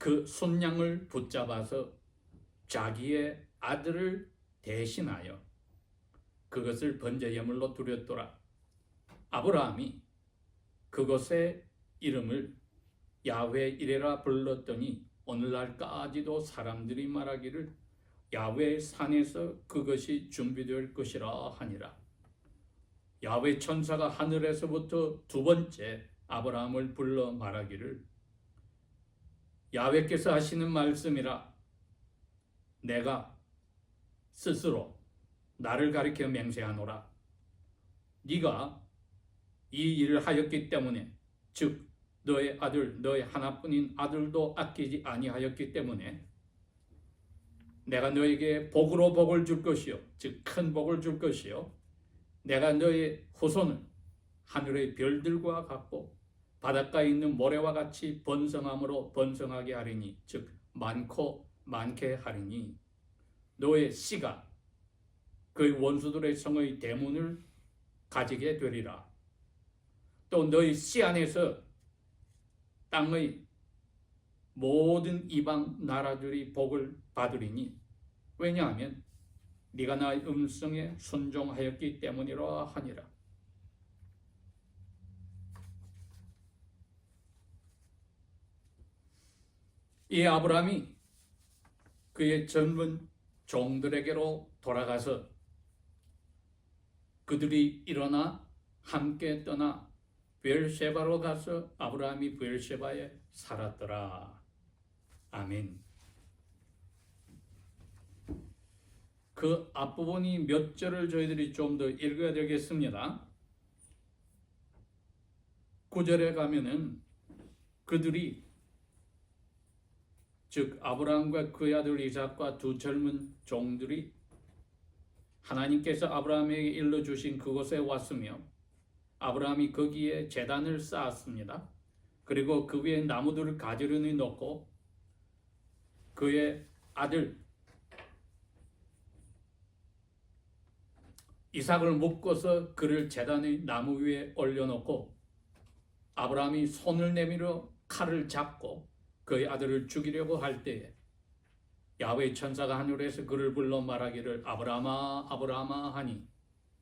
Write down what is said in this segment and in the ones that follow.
그 순양을 붙잡아서 자기의 아들을 대신하여 그것을 번제 예물로 드렸더라. 아브라함이 그것의 이름을 야훼 이레라 불렀더니 오늘날까지도 사람들이 말하기를 야훼 산에서 그것이 준비될 것이라 하니라. 야훼 천사가 하늘에서부터 두 번째 아브라함을 불러 말하기를 야훼께서 하시는 말씀이라. 내가 스스로 나를 가리켜 맹세하노라. 네가 이 일을 하였기 때문에, 즉 너의 아들, 너의 하나뿐인 아들도 아끼지 아니하였기 때문에 내가 너에게 복으로 복을 줄 것이요, 즉 큰 복을 줄 것이요, 내가 너의 후손을 하늘의 별들과 같고 바닷가에 있는 모래와 같이 번성함으로 번성하게 하리니, 즉 많고 많게 하리니 너의 씨가 그의 원수들의 성의 대문을 가지게 되리라. 또 너의 씨 안에서 땅의 모든 이방 나라들이 복을 받으리니, 왜냐하면 네가 나의 음성에 순종하였기 때문이라 하니라. 이 아브라함이 그의 젊은 종들에게로 돌아가서 그들이 일어나 함께 떠나 브엘셰바로 가서 아브라함이 브엘셰바에 살았더라. 아멘. 그 앞부분이 몇 절을 저희들이 좀 더 읽어야 되겠습니다. 9절에 가면은 그들이, 즉 아브라함과 그의 아들 이삭과 두 젊은 종들이 하나님께서 아브라함에게 일러주신 그곳에 왔으며 아브라함이 거기에 제단을 쌓았습니다. 그리고 그 위에 나무들을 가지런히 놓고 그의 아들 이삭을 묶어서 그를 제단의 나무 위에 올려놓고 아브라함이 손을 내밀어 칼을 잡고 그의 아들을 죽이려고 할 때에 야훼 천사가 하늘에서 그를 불러 말하기를 아브라함아 아브라함아 하니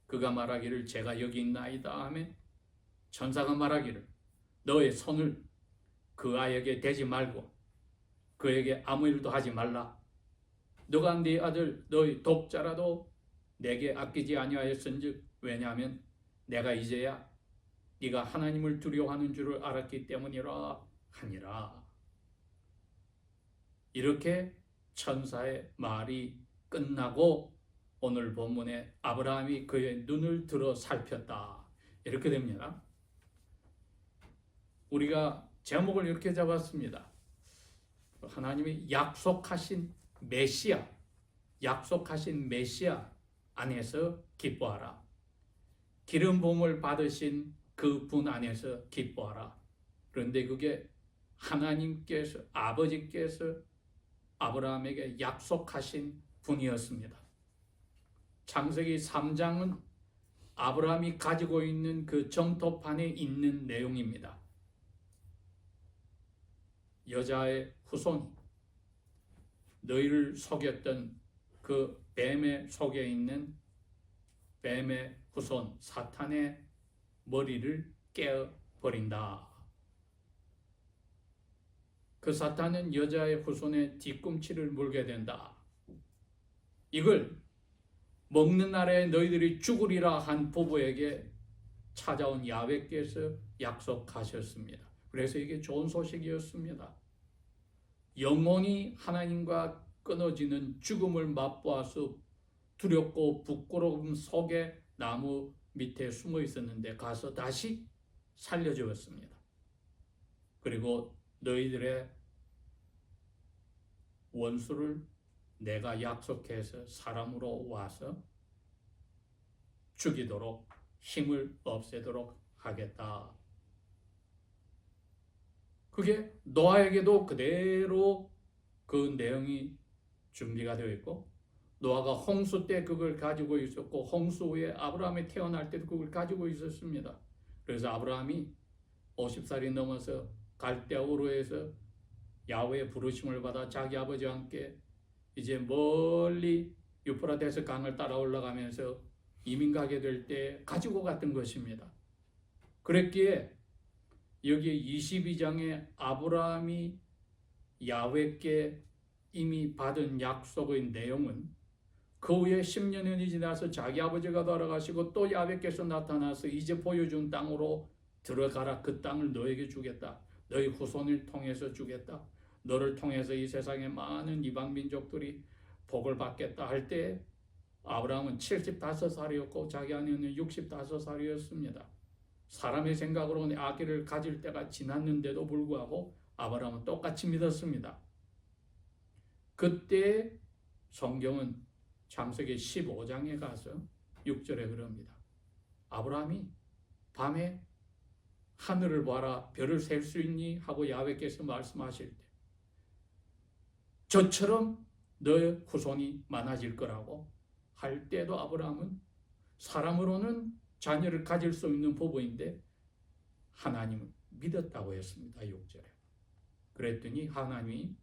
그가 말하기를 제가 여기 있나이다 하며 천사가 말하기를 너의 손을 그 아이에게 대지 말고 그에게 아무 일도 하지 말라. 너가 네 아들 너의 독자라도 내게 아끼지 아니하였은즉 왜냐하면 내가 이제야 네가 하나님을 두려워하는 줄을 알았기 때문이라 하니라. 이렇게 천사의 말이 끝나고 오늘 본문에 아브라함이 그의 눈을 들어 살폈다, 이렇게 됩니다. 우리가 제목을 이렇게 잡았습니다. 하나님이 약속하신 메시아, 약속하신 메시아 안에서 기뻐하라. 기름 부음을 받으신 그 분 안에서 기뻐하라. 그런데 그게 하나님께서, 아버지께서 아브라함에게 약속하신 분이었습니다. 창세기 3장은 아브라함이 가지고 있는 그 점토판에 있는 내용입니다. 여자의 후손이 너희를 속였던 그 뱀의 속에 있는 뱀의 후손 사탄의 머리를 깨어버린다. 그 사탄은 여자의 후손의 뒤꿈치를 물게 된다. 이걸 먹는 날에 너희들이 죽으리라 한 부부에게 찾아온 야훼께서 약속하셨습니다. 그래서 이게 좋은 소식이었습니다. 영혼이 하나님과 끊어지는 죽음을 맛보아서 두렵고 부끄러움 속에 나무 밑에 숨어 있었는데 가서 다시 살려주었습니다. 그리고 너희들의 원수를 내가 약속해서 사람으로 와서 죽이도록 힘을 없애도록 하겠다. 그게 노아에게도 그대로 그 내용이 준비가 되어 있고, 노아가 홍수 때 그걸 가지고 있었고 홍수 후에 아브라함이 태어날 때도 그걸 가지고 있었습니다. 그래서 아브라함이 50살이 넘어서 갈대아 우르에서 야훼의 부르심을 받아 자기 아버지와 함께 이제 멀리 유프라데스 강을 따라 올라가면서 이민 가게 될 때 가지고 갔던 것입니다. 그랬기에 여기 22장에 아브라함이 야훼께 이미 받은 약속의 내용은 그 후에 10년이 지나서 자기 아버지가 돌아가시고 또 야훼께서 나타나서 이제 보여준 땅으로 들어가라. 그 땅을 너에게 주겠다. 너희 후손을 통해서 주겠다. 너를 통해서 이 세상의 많은 이방 민족들이 복을 받겠다 할 때 아브라함은 75살이었고 자기 아내는 65살이었습니다. 사람의 생각으로는 아기를 가질 때가 지났는데도 불구하고 아브라함은 똑같이 믿었습니다. 그때 성경은 창세기 15장에 가서 6절에 그럽니다. 아브라함이 밤에 하늘을 봐라, 별을 셀 수 있니? 하고 야훼께서 말씀하실 때 저처럼 너의 후손이 많아질 거라고 할 때도 아브라함은 사람으로는 자녀를 가질 수 있는 부부인데 하나님을 믿었다고 했습니다. 6절에. 그랬더니 하나님이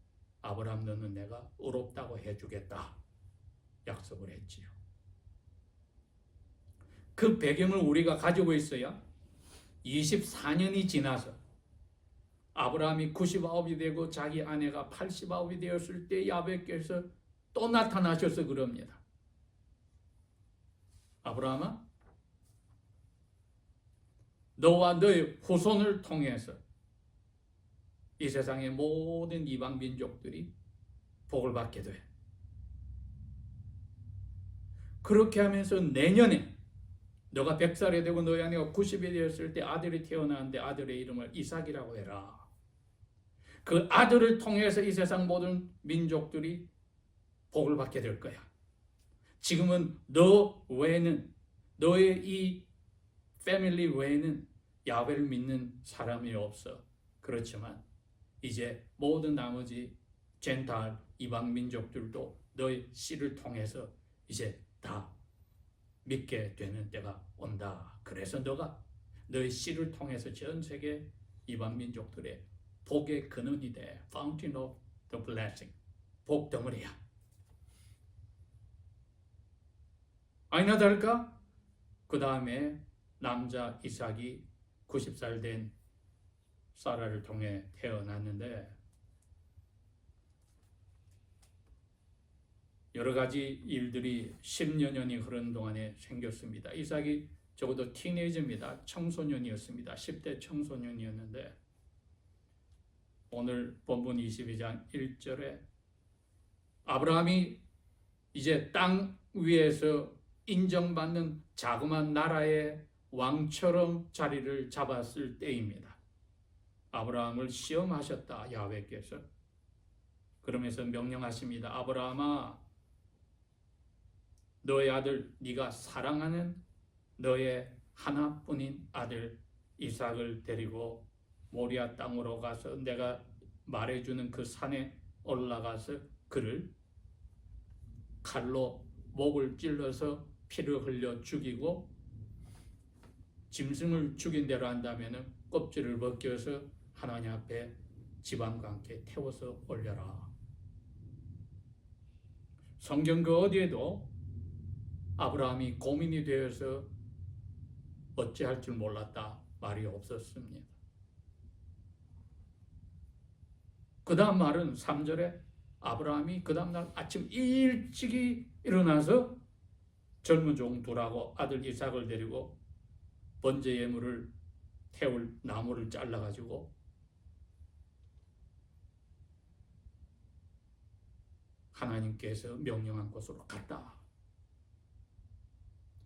아브라함 너는 내가 의롭다고 해주겠다 약속을 했지요. 그 배경을 우리가 가지고 있어야 24년이 지나서 아브라함이 99이 되고 자기 아내가 89이 되었을 때 야훼께서 또 나타나셔서 그럽니다. 아브라함아, 너와 너의 후손을 통해서 이 세상의 모든 이방 민족들이 복을 받게 돼. 그렇게 하면서 내년에 너가 100살이 되고 너희 아내가 90이 되었을 때 아들이 태어나는데 아들의 이름을 이삭이라고 해라. 그 아들을 통해서 이 세상 모든 민족들이 복을 받게 될 거야. 지금은 너 외에는, 너의 이 패밀리 외에는 야훼를 믿는 사람이 없어. 그렇지만 이제 모든 나머지 젠탈 이방 민족들도 너의 씨를 통해서 이제 다 믿게 되는 때가 온다. 그래서 너가 너의 씨를 통해서 전 세계 이방 민족들의 복의 근원이 돼. Fountain of the blessing. 복 덩어리야. 아니나 다를까? 그 다음에 남자 이삭이 90살 된 사라를 통해 태어났는데 여러 가지 일들이 10여 년이 흐른 동안에 생겼습니다. 이삭이 적어도 티네이저입니다. 청소년이었습니다. 10대 청소년이었는데 오늘 본문 22장 1절에 아브라함이 이제 땅 위에서 인정받는 자그마한 나라의 왕처럼 자리를 잡았을 때입니다. 아브라함을 시험하셨다 야훼께서. 그러면서 명령하십니다. 아브라함아, 너의 아들, 네가 사랑하는 너의 하나뿐인 아들 이삭을 데리고 모리아 땅으로 가서 내가 말해주는 그 산에 올라가서 그를 칼로 목을 찔러서 피를 흘려 죽이고 짐승을 죽인 대로 한다면 껍질을 벗겨서 하나님 앞에 지방과 함께 태워서 올려라. 성경 그 어디에도 아브라함이 고민이 되어서 어찌할 줄 몰랐다 말이 없었습니다. 그 다음 말은 3절에 아브라함이 그 다음날 아침 일찍이 일어나서 젊은 종 둘하고 아들 이삭을 데리고 번제 예물을 태울 나무를 잘라가지고 하나님께서 명령한 곳으로 갔다.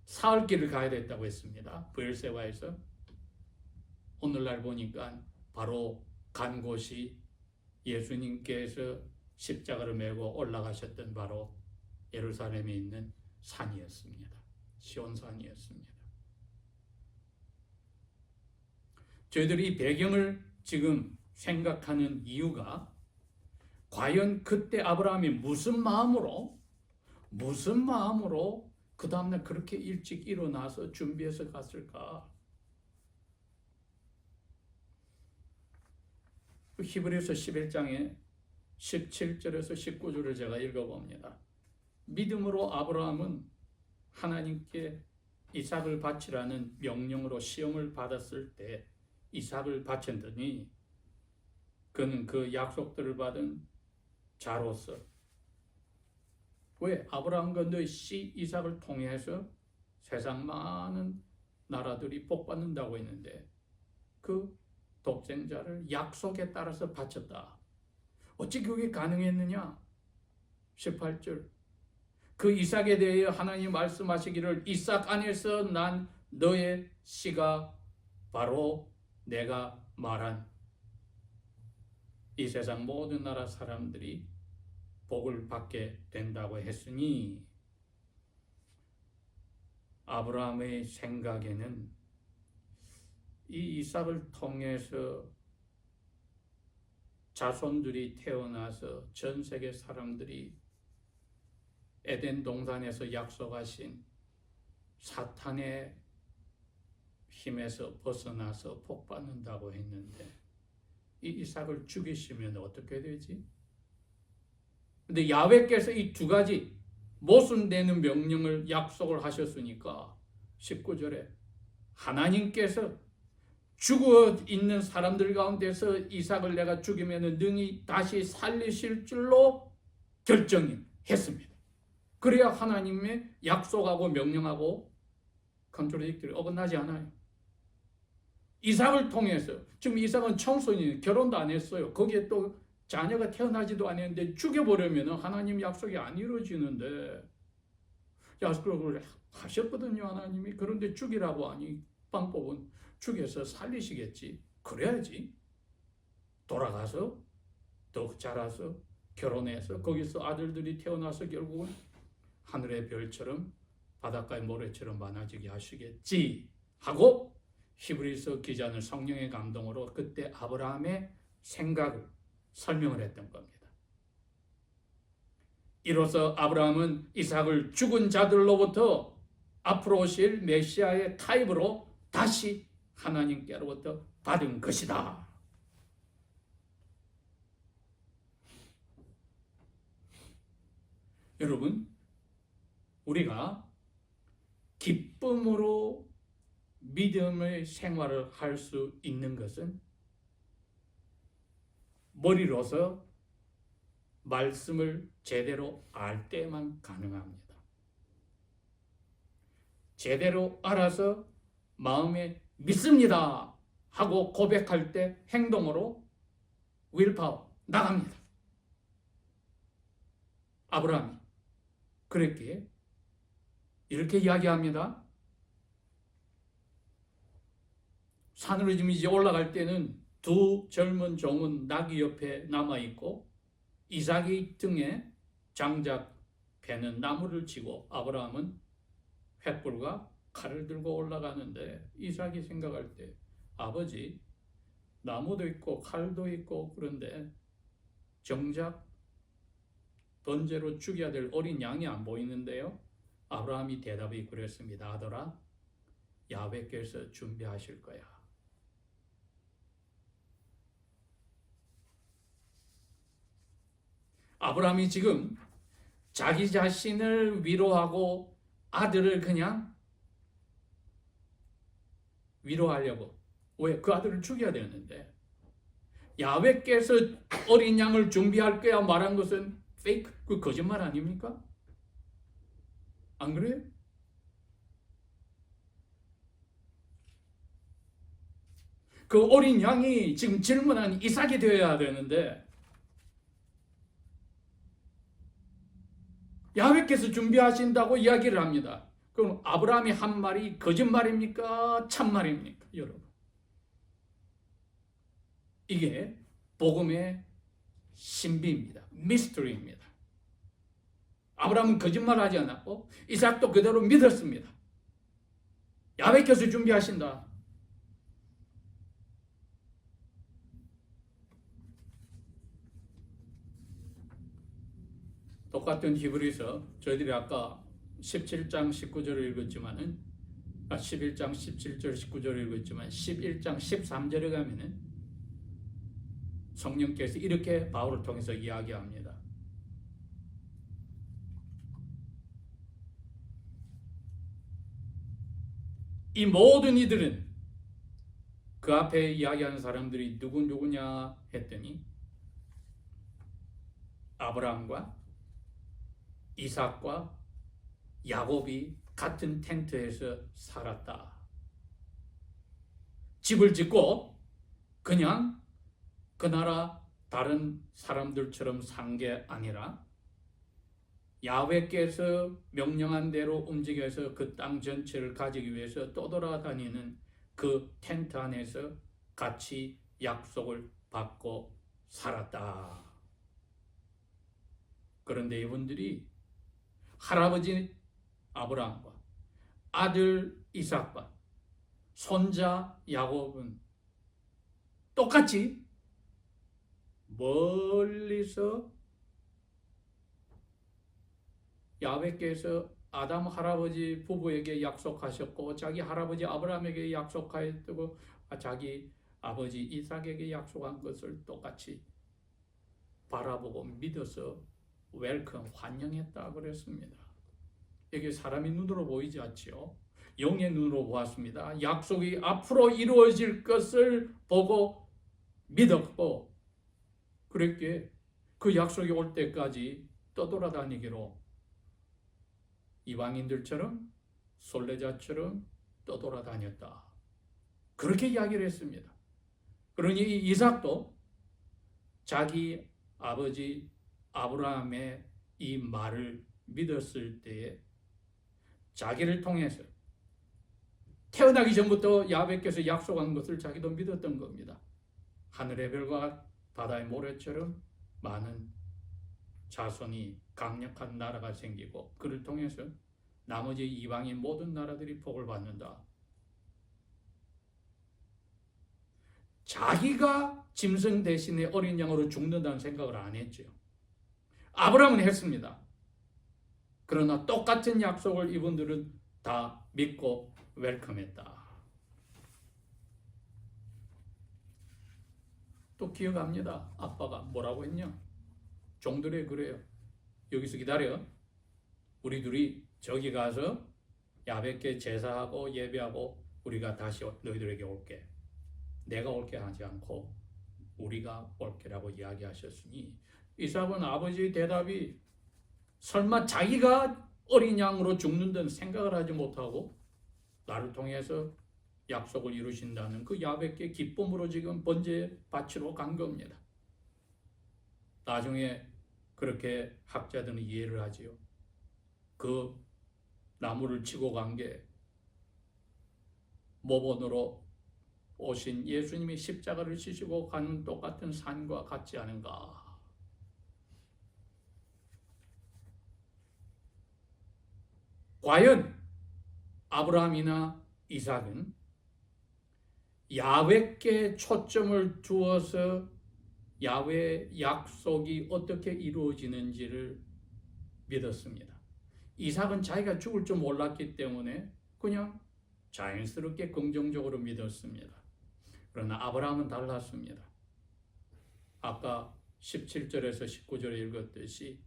사흘 길을 가야 됐다고 했습니다. 브엘세바에서. 오늘날 보니까 바로 간 곳이 예수님께서 십자가를 메고 올라가셨던 바로 예루살렘에 있는 산이었습니다. 시온산이었습니다. 저희들이 이 배경을 지금 생각하는 이유가 과연 그때 아브라함이 무슨 마음으로 그 다음날 그렇게 일찍 일어나서 준비해서 갔을까? 히브리서 11장에 17절에서 19절을 제가 읽어봅니다. 믿음으로 아브라함은 하나님께 이삭을 바치라는 명령으로 시험을 받았을 때 이삭을 바쳤더니 그는 그 약속들을 받은 자로서, 왜? 아브라함과 너의 씨 이삭을 통해서 세상 많은 나라들이 복받는다고 했는데 그 독생자를 약속에 따라서 바쳤다. 어찌 그게 가능했느냐? 18절, 그 이삭에 대하여 하나님 말씀하시기를 이삭 안에서 난 너의 씨가 바로 내가 말한 이 세상 모든 나라 사람들이 복을 받게 된다고 했으니, 아브라함의 생각에는 이 이삭을 통해서 자손들이 태어나서 전 세계 사람들이 에덴 동산에서 약속하신 사탄의 힘에서 벗어나서 복받는다고 했는데 이 이삭을 죽이시면 어떻게 되지? 근데 야훼께서 이 두 가지 모순되는 명령을 약속을 하셨으니까 19절에 하나님께서 죽어 있는 사람들 가운데서 이삭을 내가 죽이면 능히 다시 살리실 줄로 결정했습니다. 그래야 하나님의 약속하고 명령하고 컨트롤딕트리 어긋나지 않아요. 이삭을 통해서, 지금 이삭은 청소년, 결혼도 안 했어요. 거기에 또 자녀가 태어나지도 않았는데 죽여버리면 하나님 약속이 안 이루어지는데 약속을 하셨거든요, 하나님이. 그런데 죽이라고 하니 방법은 죽여서 살리시겠지. 그래야지 돌아가서 더 자라서 결혼해서 거기서 아들들이 태어나서 결국은 하늘의 별처럼 바닷가의 모래처럼 많아지게 하시겠지 하고 히브리서 기자는 성령의 감동으로 그때 아브라함의 생각을 설명을 했던 겁니다. 이로써 아브라함은 이삭을 죽은 자들로부터 앞으로 오실 메시아의 타입으로 다시 하나님께로부터 받은 것이다. 여러분, 우리가 기쁨으로 믿음의 생활을 할 수 있는 것은 머리로서 말씀을 제대로 알 때만 가능합니다. 제대로 알아서 마음에 믿습니다 하고 고백할 때 행동으로 윌파워 나갑니다. 아브라함이 그랬기에 이렇게 이야기합니다. 산으로 지금 이제 올라갈 때는 두 젊은 종은 나귀 옆에 남아있고 이삭이 등에 장작 패는 나무를 지고 아브라함은 횃불과 칼을 들고 올라가는데 이삭이 생각할 때 아버지, 나무도 있고 칼도 있고 그런데 정작 번제로 죽여야 될 어린 양이 안 보이는데요. 아브라함이 대답이 그랬습니다. 아들아, 야훼께서 준비하실 거야. 아브라함이 지금 자기 자신을 위로하고 아들을 그냥 위로하려고, 왜? 그 아들을 죽여야 되는데 야훼께서 어린 양을 준비할 거야 말한 것은 페이크, 그 거짓말 아닙니까? 안 그래요? 그 어린 양이 지금 질문한 이삭이 되어야 되는데 야훼께서 준비하신다고 이야기를 합니다. 그럼 아브라함이 한 말이 거짓말입니까? 참말입니까? 여러분, 이게 복음의 신비입니다. 미스터리입니다. 아브라함은 거짓말하지 않았고 이삭도 그대로 믿었습니다. 야훼께서 준비하신다. 똑같은 히브리서, 저희들이 아까 17장 19절을 읽었지만은 11장 17절 19절을 읽었지만 11장 13절에 가면은 성령께서 이렇게 바울을 통해서 이야기합니다. 이 모든 이들은 그 앞에 이야기하는 사람들이 누구냐 했더니 아브라함과 이삭과 야곱이 같은 텐트에서 살았다. 집을 짓고 그냥 그 나라 다른 사람들처럼 산 게 아니라 야훼께서 명령한 대로 움직여서 그 땅 전체를 가지기 위해서 떠돌아다니는 그 텐트 안에서 같이 약속을 받고 살았다. 그런데 이분들이 할아버지 아브라함과 아들 이삭과 손자 야곱은 똑같이 멀리서 야훼께서 아담 할아버지 부부에게 약속하셨고 자기 할아버지 아브라함에게 약속하였고 자기 아버지 이삭에게 약속한 것을 똑같이 바라보고 믿어서 웰컴 환영했다 그랬습니다. 이게 사람이 눈으로 보이지 않지요. 영의 눈으로 보았습니다. 약속이 앞으로 이루어질 것을 보고 믿었고 그랬기에 그 약속이 올 때까지 떠돌아다니기로 이방인들처럼 순례자처럼 떠돌아다녔다. 그렇게 이야기를 했습니다. 그러니 이삭도 자기 아버지 아브라함의 이 말을 믿었을 때에 자기를 통해서 태어나기 전부터 야훼께서 약속한 것을 자기도 믿었던 겁니다. 하늘의 별과 바다의 모래처럼 많은 자손이 강력한 나라가 생기고 그를 통해서 나머지 이방인 모든 나라들이 복을 받는다. 자기가 짐승 대신에 어린 양으로 죽는다는 생각을 안 했죠. 아브라함은 했습니다. 그러나 똑같은 약속을 이분들은 다 믿고 웰컴했다. 또 기억합니다. 아빠가 뭐라고 했냐? 종들에 그래요. 여기서 기다려. 우리 둘이 저기 가서 야훼께 제사하고 예배하고 우리가 다시 너희들에게 올게. 내가 올게 하지 않고 우리가 올게라고 이야기하셨으니 이삭은 아버지의 대답이 설마 자기가 어린 양으로 죽는다는 생각을 하지 못하고 나를 통해서 약속을 이루신다는 그 야훼께 기쁨으로 지금 번제 바치러 간 겁니다. 나중에 그렇게 학자들은 이해를 하지요. 그 나무를 치고 간 게 모본으로 오신 예수님이 십자가를 지시고 가는 똑같은 산과 같지 않은가. 과연 아브라함이나 이삭은 야훼께 초점을 두어서 야훼의 약속이 어떻게 이루어지는지를 믿었습니다. 이삭은 자기가 죽을 줄 몰랐기 때문에 그냥 자연스럽게 긍정적으로 믿었습니다. 그러나 아브라함은 달랐습니다. 아까 17절에서 19절에 읽었듯이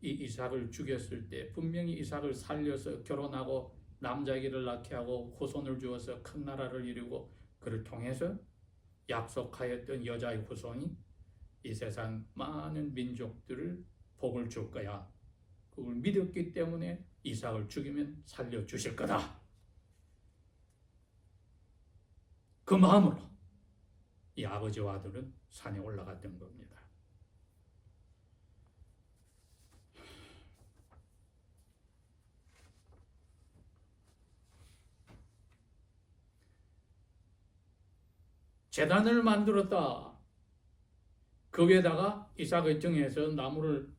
이 이삭을 죽였을 때 분명히 이삭을 살려서 결혼하고 남자아기를 낳게 하고 후손을 주어서 큰 나라를 이루고 그를 통해서 약속하였던 여자의 후손이 이 세상 많은 민족들을 복을 줄 거야. 그걸 믿었기 때문에 이삭을 죽이면 살려주실 거다. 그 마음으로 이 아버지와 아들은 산에 올라갔던 겁니다. 제단을 만들었다. 그 위에다가 이삭을 정해서 나무를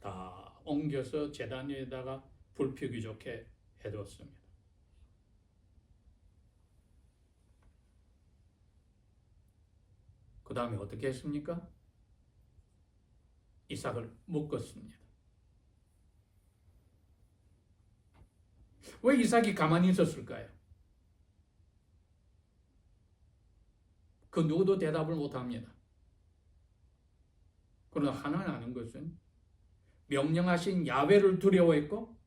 다 옮겨서 제단 위에다가 불 피우기 좋게 해뒀습니다. 그 다음에 어떻게 했습니까? 이삭을 묶었습니다. 왜 이삭이 가만히 있었을까요? 그 누구도 대답을 못합니다. 그러나 하나는 아는 것은 명령하신 야훼를 두려워했고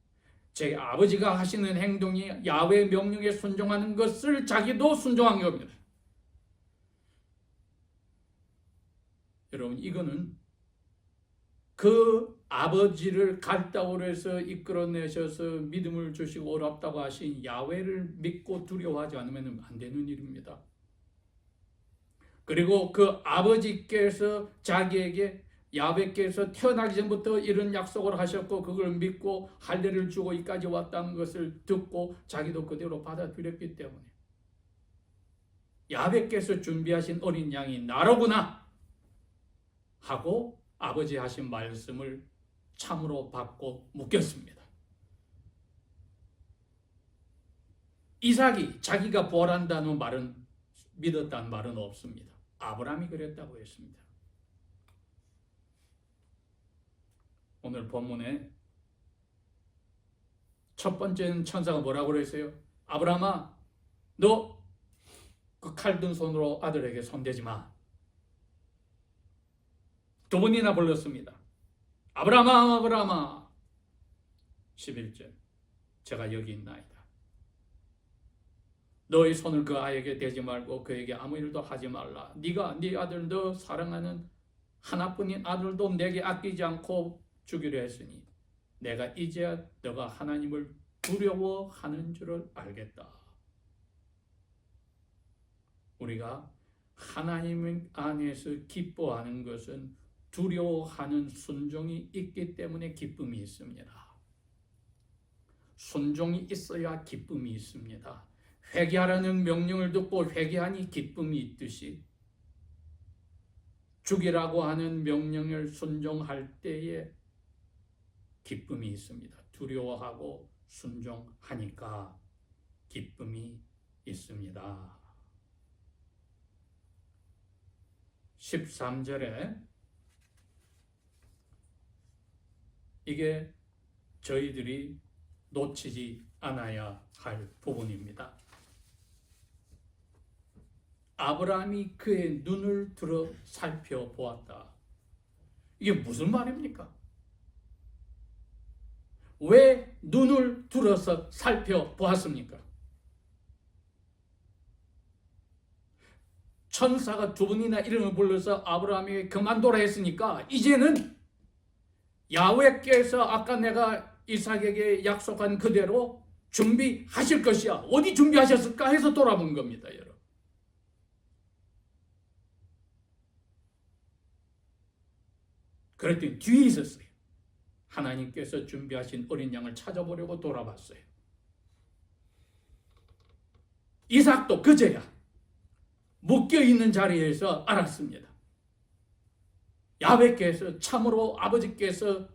제 아버지가 하시는 행동이 야훼 명령에 순종하는 것을 자기도 순종한 겁니다. 여러분, 이거는 그 아버지를 갈다오로 해서 이끌어내셔서 믿음을 주시고 어렵다고 하신 야훼를 믿고 두려워하지 않으면 안 되는 일입니다. 그리고 그 아버지께서 자기에게 야훼께서 태어나기 전부터 이런 약속을 하셨고 그걸 믿고 할례를 주고 이까지 왔다는 것을 듣고 자기도 그대로 받아들였기 때문에 야훼께서 준비하신 어린 양이 나로구나 하고 아버지 하신 말씀을 참으로 받고 묵혔습니다. 이삭이 자기가 부활한다는 말은 믿었다는 말은 없습니다. 아브라함이 그랬다고 했습니다. 오늘 본문에 첫 번째는 천사가 뭐라고 그랬어요? 아브라함아, 너 그 칼 든 손으로 아들에게 손대지 마. 두 번이나 불렀습니다. 아브라함아, 아브라함아. 11절, 제가 여기 있나이다. 너의 손을 그 아이에게 대지 말고 그에게 아무 일도 하지 말라. 네가 네 아들, 너 사랑하는 하나뿐인 아들도 내게 아끼지 않고 주기로 했으니 내가 이제야 너가 하나님을 두려워하는 줄을 알겠다. 우리가 하나님 안에서 기뻐하는 것은 두려워하는 순종이 있기 때문에 기쁨이 있습니다. 순종이 있어야 기쁨이 있습니다. 회개하라는 명령을 듣고 회개하니 기쁨이 있듯이 죽이라고 하는 명령을 순종할 때에 기쁨이 있습니다. 두려워하고 순종하니까 기쁨이 있습니다. 13절에 이게 저희들이 놓치지 않아야 할 부분입니다. 아브라함이 그의 눈을 들어 살펴보았다. 이게 무슨 말입니까? 왜 눈을 들어서 살펴보았습니까? 천사가 두 번이나 이름을 불러서 아브라함에게 그만둬라 했으니까 이제는 야훼께서 아까 내가 이삭에게 약속한 그대로 준비하실 것이야. 어디 준비하셨을까 해서 돌아본 겁니다, 여러분. 그랬더니 뒤에 있었어요. 하나님께서 준비하신 어린 양을 찾아보려고 돌아봤어요. 이삭도 그제야 묶여있는 자리에서 알았습니다. 야훼께서 참으로 아버지께서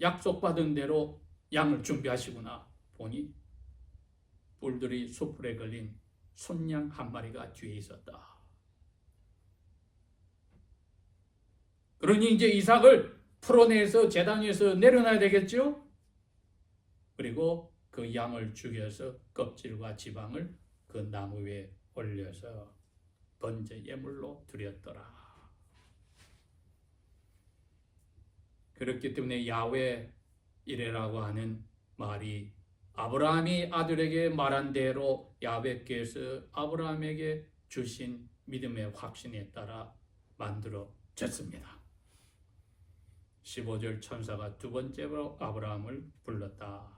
약속받은 대로 양을 준비하시구나. 보니 뿔들이 숯불에 걸린 순양 한 마리가 뒤에 있었다. 그러니 이제 이삭을 풀어내서 제단 위에서 내려놔야 되겠죠? 그리고 그 양을 죽여서 껍질과 지방을 그 나무 위에 올려서 번제 예물로 드렸더라. 그렇기 때문에 야훼 이레라고 하는 말이 아브라함이 아들에게 말한 대로 야훼께서 아브라함에게 주신 믿음의 확신에 따라 만들어졌습니다. 15절 천사가 두 번째로 아브라함을 불렀다.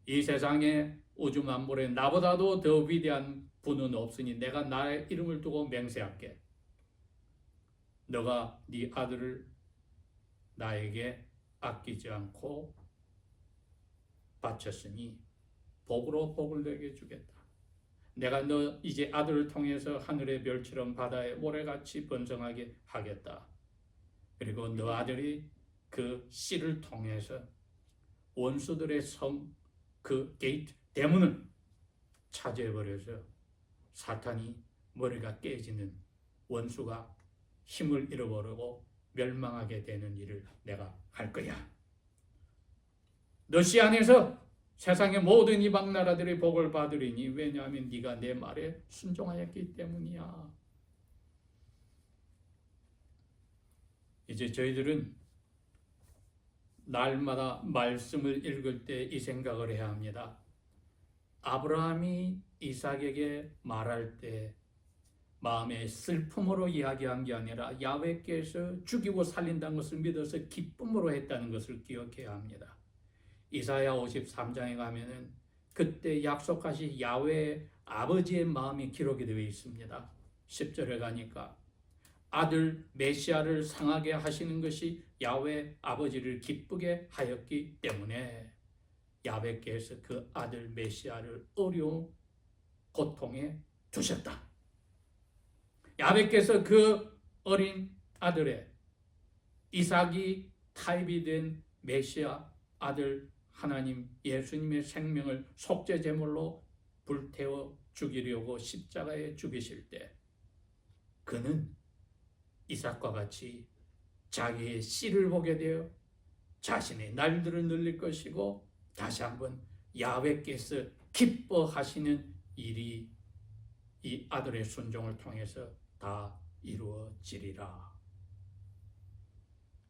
이 세상에 우주 만물에 나보다도 더 위대한 분은 없으니 내가 나의 이름을 두고 맹세할게. 너가 네 아들을 나에게 아끼지 않고 바쳤으니 복으로 복을 너에게 주겠다. 내가 너 이제 아들을 통해서 하늘의 별처럼 바다의 모래같이 번성하게 하겠다. 그리고 너 아들이 그 씨를 통해서 원수들의 성 그 게이트 대문을 차지해버려서 사탄이 머리가 깨지는 원수가 힘을 잃어버리고 멸망하게 되는 일을 내가 할 거야. 너 씨 안에서 세상의 모든 이방 나라들이 복을 받으리니 왜냐하면 네가 내 말에 순종하였기 때문이야. 이제 저희들은 날마다 말씀을 읽을 때 이 생각을 해야 합니다. 아브라함이 이삭에게 말할 때 마음의 슬픔으로 이야기한 게 아니라 야훼께서 죽이고 살린다는 것을 믿어서 기쁨으로 했다는 것을 기억해야 합니다. 이사야 53장에 가면은 그때 약속하신 야훼 아버지의 마음이 기록이 되어 있습니다. 10절에 가니까 아들 메시아를 상하게 하시는 것이 야훼 아버지를 기쁘게 하였기 때문에 야훼께서 그 아들 메시아를 어려운 고통에 두셨다. 야훼께서 그 어린 아들의 이삭이 타입이 된 메시아 아들 하나님 예수님의 생명을 속죄 제물로 불태워 죽이려고 십자가에 죽이실 때 그는 이삭과 같이 자기의 씨를 보게 되어 자신의 날들을 늘릴 것이고 다시 한번 야훼께서 기뻐하시는 일이 이 아들의 순종을 통해서 다 이루어지리라.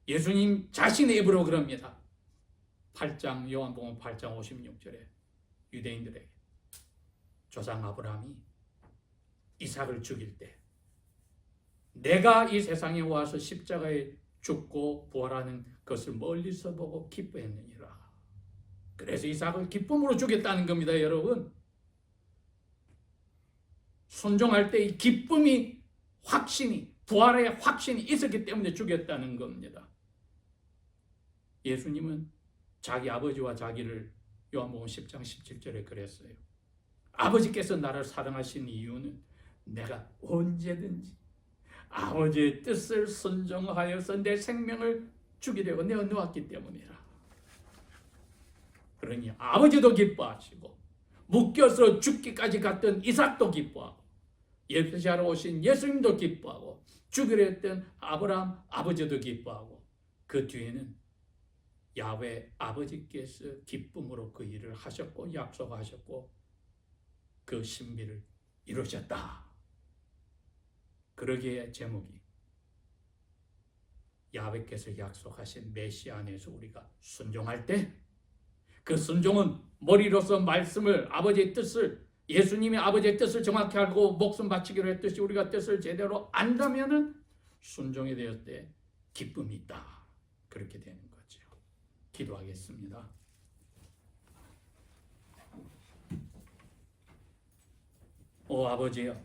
예수님 자신의 입으로 그럽니다. 8장 요한복음 8장 56절에 유대인들에게 조상 아브라함이 이삭을 죽일 때 내가 이 세상에 와서 십자가에 죽고 부활하는 것을 멀리서 보고 기뻐했느니라. 그래서 이삭을 기쁨으로 죽였다는 겁니다, 여러분. 순종할 때 이 기쁨이 확신이 부활의 확신이 있었기 때문에 죽였다는 겁니다. 예수님은 자기 아버지와 자기를 요한복음 10장 17절에 그랬어요. 아버지께서 나를 사랑하신 이유는 내가 언제든지 아버지의 뜻을 순종하여서 내 생명을 주기려고 내어 놓았기 때문이라. 그러니 아버지도 기뻐하시고 묶여서 죽기까지 갔던 이삭도 기뻐하고 예수시하러 오신 예수님도 기뻐하고 죽이려 했던 아브라함 아버지도 기뻐하고 그 뒤에는 야훼 아버지께서 기쁨으로 그 일을 하셨고 약속하셨고 그 신비를 이루셨다. 그러기에 제목이 야훼께서 약속하신 메시아 안에서 우리가 순종할 때 그 순종은 머리로서 말씀을 아버지의 뜻을 예수님이 아버지의 뜻을 정확히 알고 목숨 바치기로 했듯이 우리가 뜻을 제대로 안다면은 순종이 되었을 때 기쁨이 있다. 그렇게 되는 거죠. 기도하겠습니다. 오 아버지여,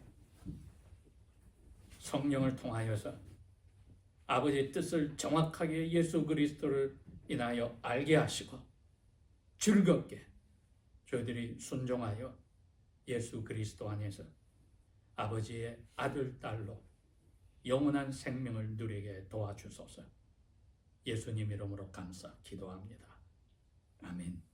성령을 통하여서 아버지의 뜻을 정확하게 예수 그리스도를 인하여 알게 하시고 즐겁게 저희들이 순종하여 예수 그리스도 안에서 아버지의 아들, 딸로 영원한 생명을 누리게 도와주소서. 예수님 이름으로 감사 기도합니다. 아멘.